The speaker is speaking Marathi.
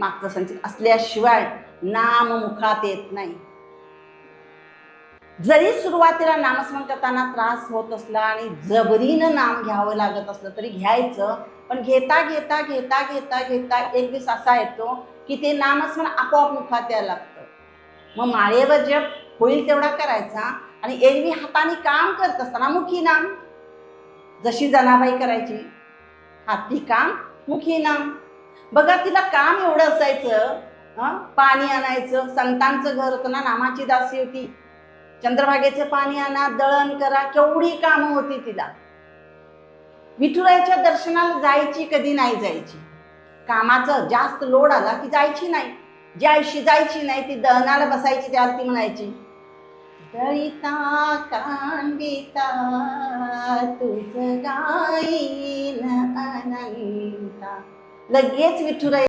मागचं संचित असल्याशिवाय नाम मुखात येत नाही. जरी सुरुवातीला नामस्मरण करताना त्रास होत असला आणि जबरीनं नाम घ्यावं लागत असलं तरी घ्यायचं, पण घेता घेता घेता घेता घेता एक दिवस असा येतो की ते नामस्मरण आपोआप मुखात यायला लागतं. मग माळेवर जप होईल तेवढा करायचा आणि एरवी हाताने काम करत असताना मुखी नाम, जशी जनाबाई करायची, हाती काम मुखी नाम. बघा तिला काम एवढं असायचं, पाणी आणायचं, संतांचं घर होतं ना, नामाची दासी होती, चंद्रभागेचं पाणी आणा, दळण करा, केवढी कामं होती तिला. विठुरायाच्या दर्शनाला जायची कधी नाही जायची, कामाचं जास्त लोड आला की जायची नाही. ज्या आयशी जायची नाही ती दळणाला बसायची, त्यावर ती म्हणायची, दळिता कांडिता तुझ गाईन अनंता. लगेच विठुराया